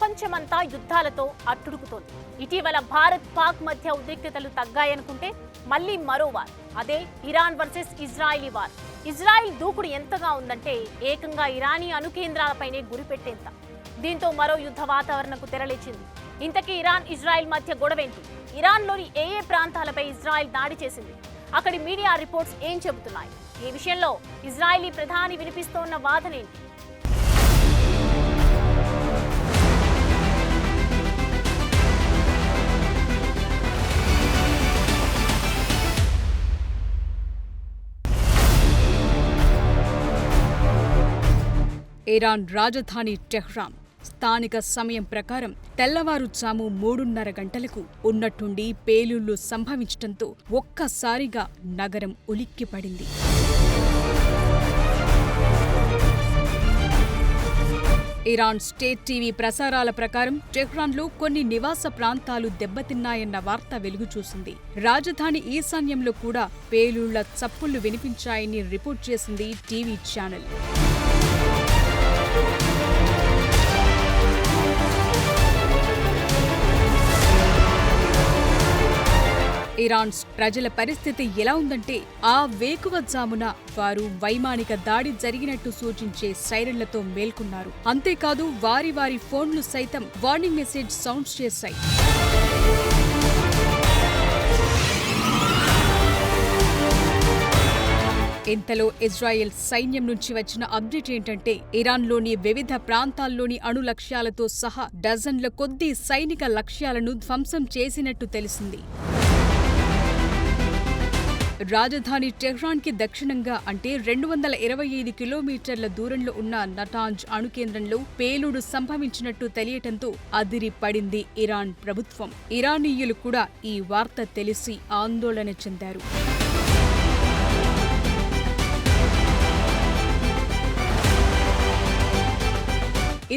ప్రపంచమంతా యుద్ధాలతో అట్టుడుకుతోంది. ఇటీవల భారత్ పాక్ మధ్య ఉద్రిక్తతలు తగ్గాయనుకుంటే మళ్లీ మరో వార్, అదే Iran versus Israeli war. Israel దూకుడు ఎంతగా ఉందంటే ఏకంగా ఇరానీ అణుకేంద్రాలపైనే గురిపెట్టేంత. దీంతో మరో యుద్ధ వాతావరణకు తెరలేచింది. ఇంతకీ ఇరాన్ ఇజ్రాయిల్ మధ్య గొడవేంటి? ఇరాన్లోని ఏ ప్రాంతాలపై ఇజ్రాయిల్ దాడి చేసింది? అక్కడి మీడియా రిపోర్ట్స్ ఏం చెబుతున్నాయి? ఈ విషయంలో ఇజ్రాయిలీ ప్రధాని వినిపిస్తోన్న వాదనేంటి? ఇరాన్ రాజధాని టెహ్రాన్ స్థానిక సమయం ప్రకారం తెల్లవారుజాము 3:30 గంటలకు ఉన్నట్టుండి పేలుళ్లు సంభవించడంతో ఒక్కసారిగా నగరం ఉలిక్కిపడింది. ఇరాన్ స్టేట్ టీవీ ప్రసారాల ప్రకారం టెహ్రాన్లో కొన్ని నివాస ప్రాంతాలు దెబ్బతిన్నాయన్న వార్త వెలుగుచూసింది. రాజధాని ఈశాన్యంలో కూడా పేలుళ్ల చప్పుళ్లు వినిపించాయని రిపోర్ట్ చేసింది టీవీ ఛానల్. ఇరాన్ ప్రజల పరిస్థితి ఎలా ఉందంటే ఆ వేకువజామున వారు వైమానిక దాడి జరిగినట్టు సూచించే సైరన్లతో మేల్కొన్నారు. అంతేకాదు వారి ఫోన్లు సైతం వార్నింగ్ మెసేజ్ సౌండ్స్ చేశాయి. ఇంతలో ఇజ్రాయెల్ సైన్యం నుంచి వచ్చిన అప్డేట్ ఏంటంటే ఇరాన్లోని వివిధ ప్రాంతాల్లోని అణు లక్ష్యాలతో సహా డజన్ల కొద్దీ సైనిక లక్ష్యాలను ధ్వంసం చేసినట్టు తెలిసింది. రాజధాని టెహ్రాన్కి దక్షిణంగా అంటే 225 కిలోమీటర్ల దూరంలో ఉన్న నటాంజ్ అణుకేంద్రంలో పేలుడు సంభవించినట్టు తెలియటంతో అదిరి పడింది ఇరాన్ ప్రభుత్వం. ఇరానీయులు కూడా ఈ వార్త తెలిసి ఆందోళన చెందారు.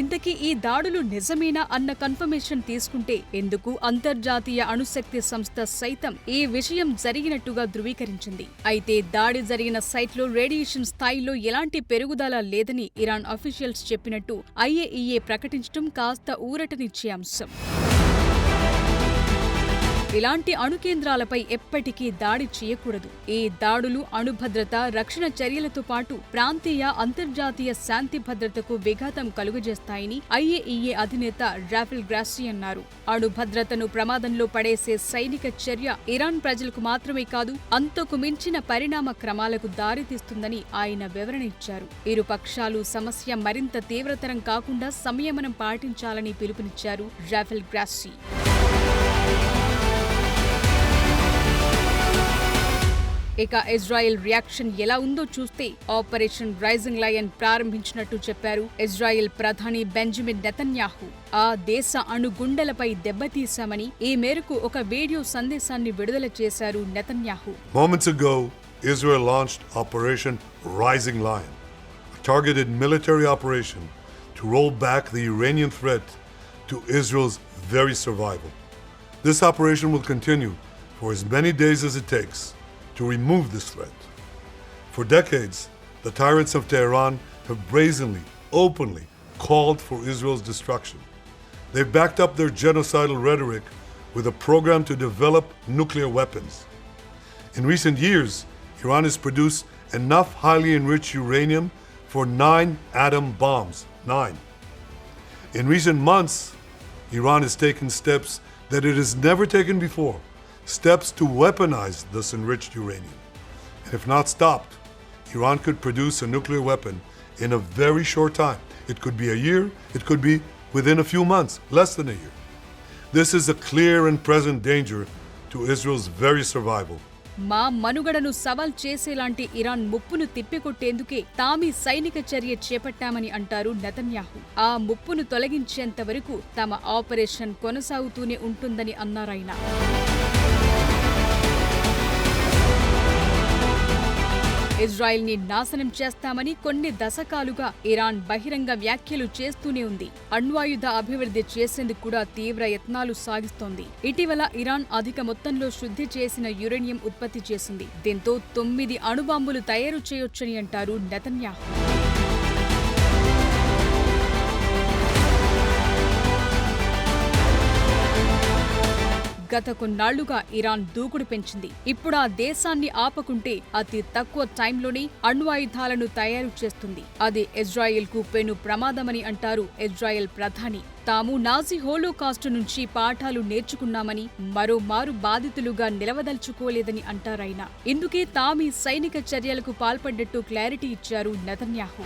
ఇంతకీ ఈ దాడులు నిజమేనా అన్న కన్ఫర్మేషన్ తీసుకుంటే ఎందుకు అంతర్జాతీయ అణుశక్తి సంస్థ సైతం ఈ విషయం జరిగినట్టుగా ధృవీకరించింది. అయితే దాడి జరిగిన సైట్లో రేడియేషన్ స్థాయిలో ఎలాంటి పెరుగుదల లేదని ఇరాన్ అఫీషియల్స్ చెప్పినట్టు IAEA ప్రకటించడం కాస్త ఊరటనిచ్చే అంశం. ఇలాంటి అణుకేంద్రాలపై ఎప్పటికీ దాడి చేయకూడదు. ఈ దాడులు అణుభద్రత, రక్షణ చర్యలతో పాటు ప్రాంతీయ, అంతర్జాతీయ శాంతి భద్రతకు విఘాతం కలుగజేస్తాయని IAEA అధినేత రాఫెల్ గ్రాస్సీ అన్నారు. అణుభద్రతను ప్రమాదంలో పడేసే సైనిక చర్య ఇరాన్ ప్రజలకు మాత్రమే కాదు, అంతకు మించిన పరిణామ క్రమాలకు దారితీస్తుందని ఆయన వివరణ ఇచ్చారు. ఇరు పక్షాలు సమస్య మరింత తీవ్రతరం కాకుండా సంయమనం పాటించాలని పిలుపునిచ్చారు రాఫెల్ గ్రాస్సీ. ఇక ఇజ్రాయెల్ రియాక్షన్ ఎలా ఉందో చూస్తే ఆపరేషన్ రైజింగ్ లయన్ ప్రారంభించినట్టు చెప్పారు ఇజ్రాయెల్ ప్రధాని బెంజమిన్ నెతన్యాహు. ఆ దేశ అణుగుండెలపై దెబ్బతీశామని ఈ మేరకు ఒక వీడియో సందేశాన్ని విడుదల చేశారు Netanyahu. Moments ago, Israel launched Operation Rising Lion, a targeted military operation to roll back the Iranian threat to Israel's very survival. This operation will continue for as many days as it takes to remove this threat. For decades, the tyrants of Tehran have brazenly, openly called for Israel's destruction. They've backed up their genocidal rhetoric with a program to develop nuclear weapons. In recent years, Iran has produced enough highly enriched uranium for 9 atom bombs. 9. In recent months, Iran has taken steps that it has never taken before. Steps to weaponize this enriched uranium. And if not stopped, Iran could produce a nuclear weapon in a very short time. It could be a year, it could be within a few months, less than a year. This is a clear and present danger to Israel's very survival. మా మనుగడను సవాల్ చేసేలాంటి Iran ముప్పును తిప్పికొట్టేందుకే తామి సైనిక చర్య చేపట్టామని అంటారు Netanyahu. ఆ ముప్పును తొలగించేంత వరకు తమ operation కొనసాగుతూనే ఉంటుందని అన్నారాయన. ఇజ్రాయెల్ ని నాశనం చేస్తామని కొన్ని దశకాలుగా ఇరాన్ బహిరంగ వ్యాఖ్యలు చేస్తూనే ఉంది. అణ్వాయుధ అభివృద్ధి చేసేందుకు కూడా తీవ్ర యత్నాలు సాగిస్తోంది. ఇటీవల ఇరాన్ అధిక మొత్తంలో శుద్ధి చేసిన యురేనియం ఉత్పత్తి చేసింది. దీంతో 9 అణుబాంబులు తయారు చేయొచ్చని అంటారు నెతన్యాహు. గత కొన్నాళ్లుగా ఇరాన్ దూకుడు పెంచింది. ఇప్పుడు ఆ దేశాన్ని ఆపకుంటే అతి తక్కువ టైంలోనే అణ్వాయుధాలను తయారు చేస్తుంది. అది ఇజ్రాయెల్కు పెను ప్రమాదమని అంటారు ఇజ్రాయెల్ ప్రధాని. తాము నాజీ హోలోకాస్ట్ నుంచి పాఠాలు నేర్చుకున్నామని, మరోమారు బాధితులుగా నిలవదల్చుకోలేదని అంటారాయన. ఇందుకే తామీ సైనిక చర్యలకు పాల్పడ్డట్టు క్లారిటీ ఇచ్చారు నెతన్యాహు.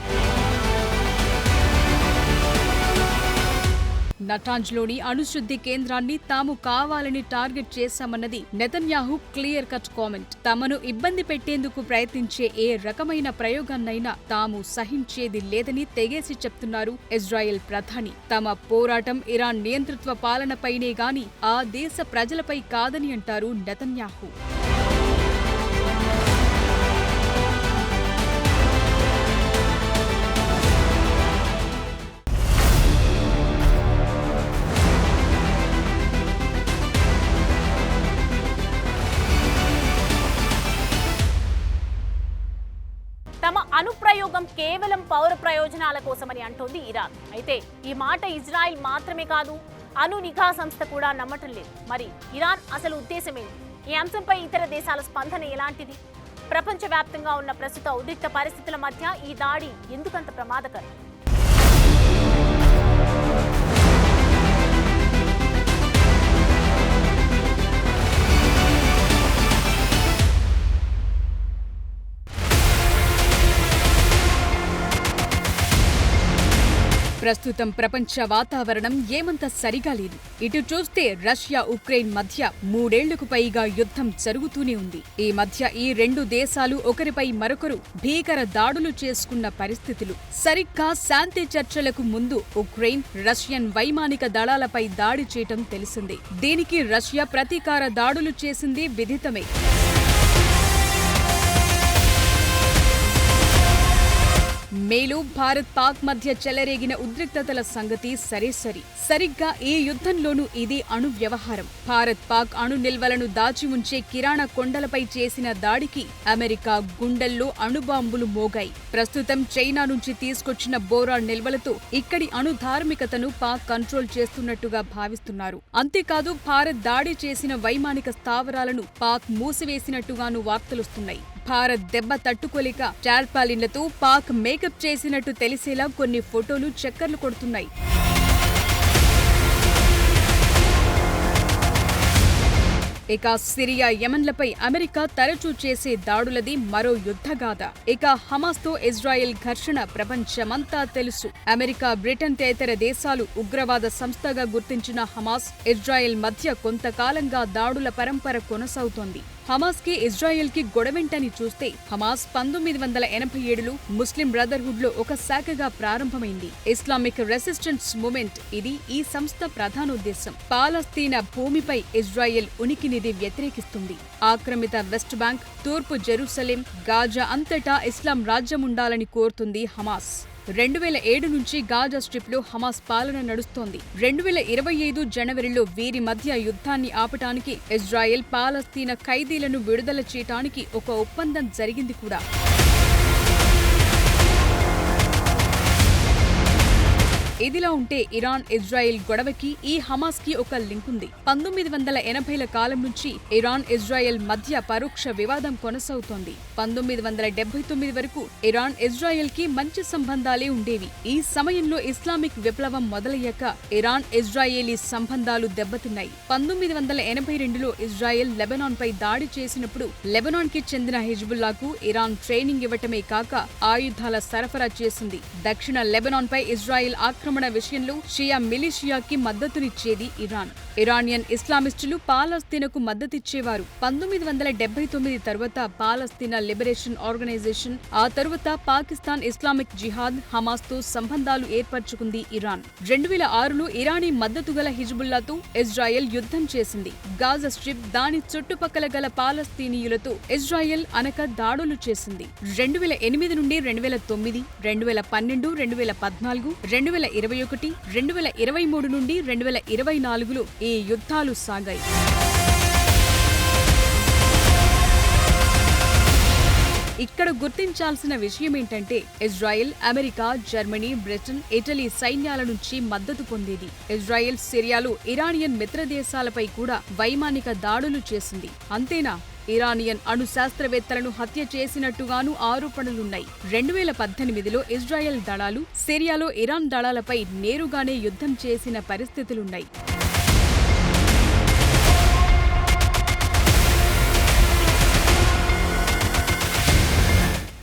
నటాంజ్లోని అణుశుద్ధి కేంద్రాన్ని తాము కావాలని టార్గెట్ చేశామన్నది నెతన్యాహు క్లియర్ కట్ కామెంట్. తమను ఇబ్బంది పెట్టేందుకు ప్రయత్నించే ఏ రకమైన ప్రయోగాన్నైనా తాము సహించేది లేదని తెగేసి చెప్తున్నారు ఇజ్రాయెల్ ప్రధాని. తమ పోరాటం ఇరాన్ నియంతృత్వ పాలనపైనే గాని ఆ దేశ ప్రజలపై కాదని అంటారు నెతన్యాహు. తమ అణుప్రయోగం కేవలం పౌర ప్రయోజనాల కోసమని అంటోంది ఇరాన్. అయితే ఈ మాట ఇజ్రాయెల్ మాత్రమే కాదు, అణు నిఘా సంస్థ కూడా నమ్మటం లేదు. మరి ఇరాన్ అసలు ఉద్దేశమేంటి? ఈ అంశంపై ఇతర దేశాల స్పందన ఎలాంటిది? ప్రపంచవ్యాప్తంగా ఉన్న ప్రస్తుత ఉద్రిక్త పరిస్థితుల మధ్య ఈ దాడి ఎందుకంత ప్రమాదకరం? ప్రస్తుతం ప్రపంచ వాతావరణం ఏమంత సరిగా లేదు. ఇటు చూస్తే రష్యా ఉక్రెయిన్ మధ్య 3 ఏళ్లకు పైగా యుద్ధం జరుగుతూనే ఉంది. ఈ మధ్య ఈ రెండు దేశాలు ఒకరిపై మరొకరు భీకర దాడులు చేసుకున్న పరిస్థితులు. సరిగ్గా శాంతి చర్చలకు ముందు ఉక్రెయిన్ రష్యన్ వైమానిక దళాలపై దాడి చేయటం తెలిసిందే. దీనికి రష్యా ప్రతీకార దాడులు చేసింది విదితమే. మేలో భారత్ పాక్ మధ్య చెలరేగిన ఉద్రిక్తతల సంగతి సరేసరి. సరిగ్గా ఈ యుద్ధంలోనూ ఇదే అణు వ్యవహారం. భారత్ పాక్ అణు నిల్వలను దాచి ఉంచే కిరాణా కొండలపై చేసిన దాడికి అమెరికా గుండెల్లో అణుబాంబులు మోగాయి. ప్రస్తుతం చైనా నుంచి తీసుకొచ్చిన బోరాన్ నిల్వలతో ఇక్కడి అణు ధార్మికతను పాక్ కంట్రోల్ చేస్తున్నట్టుగా భావిస్తున్నారు. అంతేకాదు భారత్ దాడి చేసిన వైమానిక స్థావరాలను పాక్ మూసివేసినట్టుగాను వార్తలొస్తున్నాయి. భారత్ దెబ్బ తట్టుకోలేక టార్పాలిన్లతో పాక్ మేకప్ చేసినట్టు తెలిసేలా కొన్ని ఫోటోలు చక్కర్లు కొడుతున్నాయి. ఇక సిరియా యెమెన్లపై అమెరికా తరచూ చేసే దాడులది మరో యుద్ధగాథ. ఇక హమాస్తో ఇజ్రాయెల్ ఘర్షణ ప్రపంచమంతా తెలుసు. అమెరికా, బ్రిటన్ తదితర దేశాలు ఉగ్రవాద సంస్థగా గుర్తించిన హమాస్, ఇజ్రాయెల్ మధ్య కొంతకాలంగా దాడుల పరంపర కొనసాగుతోంది. హమాస్ కి ఇజ్రాయెల్ కి గొడవెంటని చూస్తే హమాస్ 1987లో ముస్లిం బ్రదర్హుడ్ లో ఒక శాఖగా ప్రారంభమైంది. ఇస్లామిక్ రెసిస్టెన్స్ మూవ్మెంట్ ఇది ఈ సంస్థ ప్రధానోద్దేశం. పాలస్తీనా భూమిపై ఇజ్రాయెల్ ఉనికినిది వ్యతిరేకిస్తుంది. ఆక్రమిత వెస్ట్ బ్యాంక్, తూర్పు జెరూసలేం, గాజా అంతటా ఇస్లాం రాజ్యముండాలని కోరుతుంది హమాస్. 2007 నుంచి గాజా స్ట్రిప్లో హమాస్ పాలన నడుస్తోంది. 2025 జనవరిలో వీరి మధ్య యుద్ధాన్ని ఆపటానికి ఇజ్రాయెల్ పాలస్తీనా ఖైదీలను విడుదల చేయటానికి ఒక ఒప్పందం జరిగింది కూడా. ఇదిలా ఉంటే ఇరాన్ ఇజ్రాయెల్ గొడవకి ఈ హమాస్ కి ఒక లింక్ ఉంది. 1980ల కాలం నుంచి ఇరాన్ ఇజ్రాయెల్ మధ్య పరోక్ష వివాదం కొనసాగుతోంది. 1979 వరకు ఇరాన్ ఇజ్రాయెల్ కి మంచి సంబంధాలే ఉండేవి. ఈ సమయంలో ఇస్లామిక్ విప్లవం మొదలయ్యాక ఇరాన్ ఇజ్రాయేలీ సంబంధాలు దెబ్బతిన్నాయి. 1982లో ఇజ్రాయెల్ లెబనాన్ పై దాడి చేసినప్పుడు లెబనాన్ కి చెందిన హిజ్బుల్లాకు ఇరాన్ ట్రైనింగ్ ఇవ్వటమే కాక ఆయుధాల సరఫరా చేసింది. దక్షిణ లెబనాన్ పై ఇజ్రాయెల్ ఆక్రమణ విషయంలో షియా మిలిషియాకి మద్దతునిచ్చేది ఇరాన్. ఇరానియన్ ఇస్లామిస్టులు పాలస్తీనాకు మద్దతిచ్చేవారు. 1979 తరువాత పాలస్తీనా లిబరేషన్ ఆర్గనైజేషన్, ఆ తరువాత పాకిస్తాన్ ఇస్లామిక్ జిహాద్, హమాస్ తో సంబంధాలు ఏర్పరచుకుంది ఇరాన్. 2006లో ఇరానీ మద్దతు గల హిజ్బుల్లాతో ఇజ్రాయెల్ యుద్ధం చేసింది. గాజా స్ట్రిప్, దాని చుట్టుపక్కల గల పాలస్తీనీయులతో ఇజ్రాయెల్ అనక దాడులు చేసింది. 2008 నుండి 2009, 2012, 2014, 2021, 2023 నుండి 2024లో ఈ యుద్ధాలు సాగాయి. ఇక్కడ గుర్తించాల్సిన విషయం ఏంటంటే Israel, America, Germany, Britain, Italy సైన్యాల నుంచి మద్దతు పొందేది. ఇజ్రాయెల్ సిరియాలో ఇరానియన్ మిత్ర దేశాలపై కూడా వైమానిక దాడులు చేసింది. అంతేనా, ఇరానియన్ అణు శాస్త్రవేత్తలను హత్య చేసినట్టుగాను ఆరోపణలున్నాయి. 2018లో ఇజ్రాయెల్ దళాలు సిరియాలో ఇరాన్ దళాలపై నేరుగానే యుద్ధం చేసిన పరిస్థితులున్నాయి.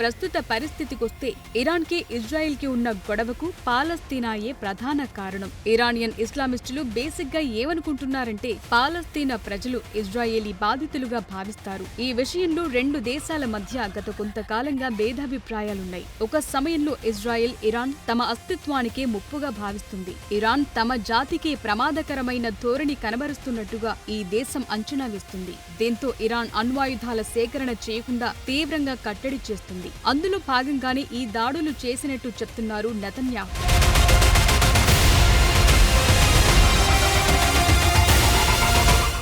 ప్రస్తుత పరిస్థితికొస్తే ఇరాన్కి, ఇజ్రాయెల్కి ఉన్న గొడవకు పాలస్తీనాయే ప్రధాన కారణం. ఇరానియన్ ఇస్లామిస్టులు బేసిక్గా ఏమనుకుంటున్నారంటే పాలస్తీనా ప్రజలు ఇజ్రాయేలీ బాధితులుగా భావిస్తారు. ఈ విషయంలో రెండు దేశాల మధ్య గత కొంతకాలంగా భేదాభిప్రాయాలున్నాయి. ఒక సమయంలో ఇజ్రాయెల్, ఇరాన్ తమ అస్తిత్వానికే ముప్పుగా భావిస్తుంది. ఇరాన్ తమ జాతికే ప్రమాదకరమైన ధోరణి కనబరుస్తున్నట్టుగా ఈ దేశం అంచనా వేస్తుంది. దీంతో ఇరాన్ అణ్వాయుధాల సేకరణ చేయకుండా తీవ్రంగా కట్టడి చేస్తుంది. అందులో భాగంగానే ఈ దాడులు చేసినట్టు చెప్తున్నారు నెతన్యాహు.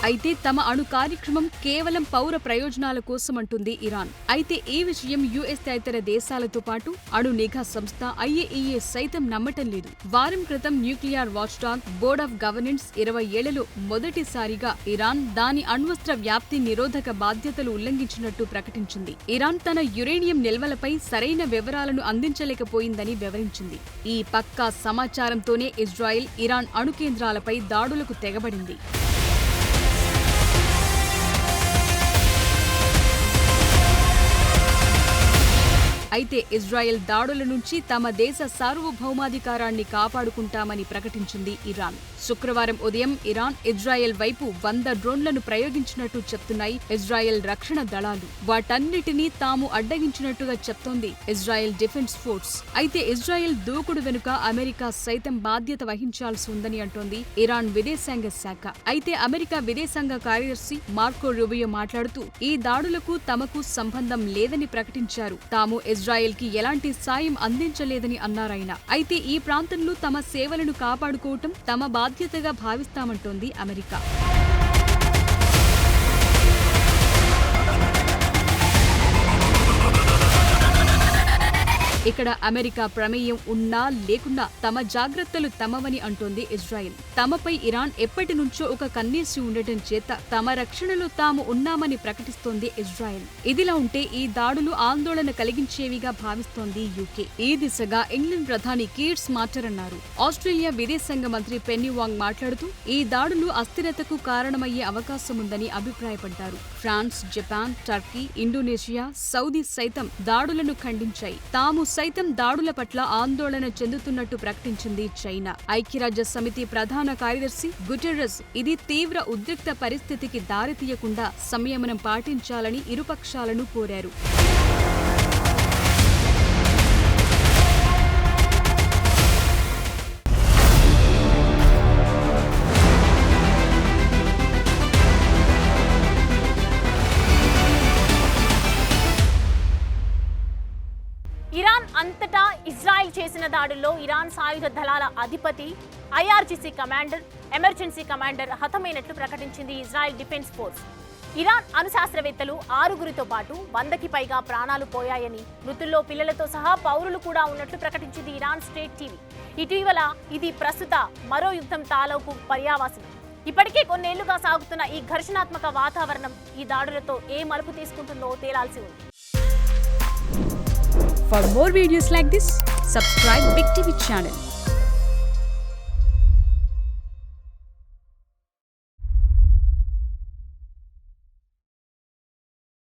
అయితే తమ అణు కార్యక్రమం కేవలం పౌర ప్రయోజనాల కోసమంటుంది ఇరాన్. అయితే ఈ విషయం యుఎస్ తదితర దేశాలతో పాటు అణు నిఘా సంస్థ IAEA సైతం నమ్మటం లేదు. వారం క్రితం nuclear watchdog board of governance 20 ఏళ్లలో మొదటిసారిగా ఇరాన్ దాని అణ్వస్త్ర వ్యాప్తి నిరోధక బాధ్యతలు ఉల్లంఘించినట్టు ప్రకటించింది. ఇరాన్ తన యురేనియం నిల్వలపై సరైన వివరాలను అందించలేకపోయిందని వివరించింది. ఈ పక్కా సమాచారంతోనే ఇజ్రాయెల్, ఇరాన్ అణు కేంద్రాలపై దాడులకు తెగబడింది. అయితే ఇజ్రాయెల్ దాడుల నుంచి తమ దేశ సార్వభౌమాధికారాన్ని కాపాడుకుంటామని ప్రకటించింది ఇరాన్. శుక్రవారం ఉదయం ఇరాన్, ఇజ్రాయెల్ వైపు 100 డ్రోన్లను ప్రయోగించినట్టు చెప్తున్నాయి ఇజ్రాయెల్ రక్షణ దళాలు. వాటన్నిటినీ తాము అడ్డగించినట్టుగా చెప్తోంది ఇజ్రాయెల్ డిఫెన్స్ ఫోర్స్. అయితే ఇజ్రాయెల్ దూకుడు వెనుక అమెరికా సైతం బాధ్యత వహించాల్సి ఉందని అంటోంది ఇరాన్ విదేశాంగ శాఖ. అయితే అమెరికా విదేశాంగ కార్యదర్శి మార్కో రూబియో మాట్లాడుతూ ఈ దాడులకు తమకు సంబంధం లేదని ప్రకటించారు. తాము ఇజ్రాయెల్ కి ఎలాంటి సాయం అందించలేదని అన్నారాయన. అయితే ఈ ప్రాంతంలో తమ సేవలను కాపాడుకోవటం తమ బాధ్యతగా భావిస్తామంటోంది అమెరికా. ఇక్కడ అమెరికా ప్రమేయం ఉన్నా లేకున్నా తమ జాగ్రత్తలు తమవని అంటోంది ఇజ్రాయెల్. తమపై ఇరాన్ ఎప్పటి నుంచో ఒక కన్నేసి ఉండటం చేత తమ రక్షణలో తాము ఉన్నామని ప్రకటిస్తోంది ఇజ్రాయెల్. ఇదిలా ఉంటే ఈ దాడులు ఆందోళన కలిగించేవిగా భావిస్తోంది యూకే. ఈ దిశగా ఇంగ్లాండ్ ప్రధాని కీర్ స్మార్టర్ అన్నారు. ఆస్ట్రేలియా విదేశాంగ మంత్రి పెన్నీ వాంగ్ మాట్లాడుతూ ఈ దాడులు అస్థిరతకు కారణమయ్యే అవకాశముందని అభిప్రాయపడ్డారు. France, Japan, Turkey, Indonesia, Saudi సైతం దాడులను ఖండించాయి. తాము సైతం దాడుల పట్ల ఆందోళన చెందుతున్నట్టు ప్రకటించింది చైనా. ఐక్యరాజ్య సమితి ప్రధాన కార్యదర్శి గుటెర్రస్ ఇది తీవ్ర ఉద్రిక్త పరిస్థితికి దారితీయకుండా సంయమనం పాటించాలని ఇరుపక్షాలను కోరారు. ఇరాన్ అంతటా ఇజ్రాయెల్ చేసిన దాడుల్లో ఇరాన్ సాయుధ దళాల అధిపతి, IRGC కమాండర్, ఎమర్జెన్సీ కమాండర్ హతమైనట్లు ప్రకటించింది ఇజ్రాయెల్ డిఫెన్స్ ఫోర్స్. ఇరాన్ అణు శాస్త్రవేత్తలు 6గురితో పాటు 100కి పైగా ప్రాణాలు పోయాయని, మృతుల్లో పిల్లలతో సహా పౌరులు కూడా ఉన్నట్లు ప్రకటించింది ఇరాన్ స్టేట్ టీవీ. ఇటీవల ఇది ప్రస్తుత మరో యుద్ధం తాలూకు పర్యావసనం. ఇప్పటికే కొన్నేళ్లుగా సాగుతున్న ఈ ఘర్షణాత్మక వాతావరణం ఈ దాడులతో ఏ మలుపు తీసుకుంటుందో తేలాల్సి ఉంది. For more videos like this, subscribe Big TV channel.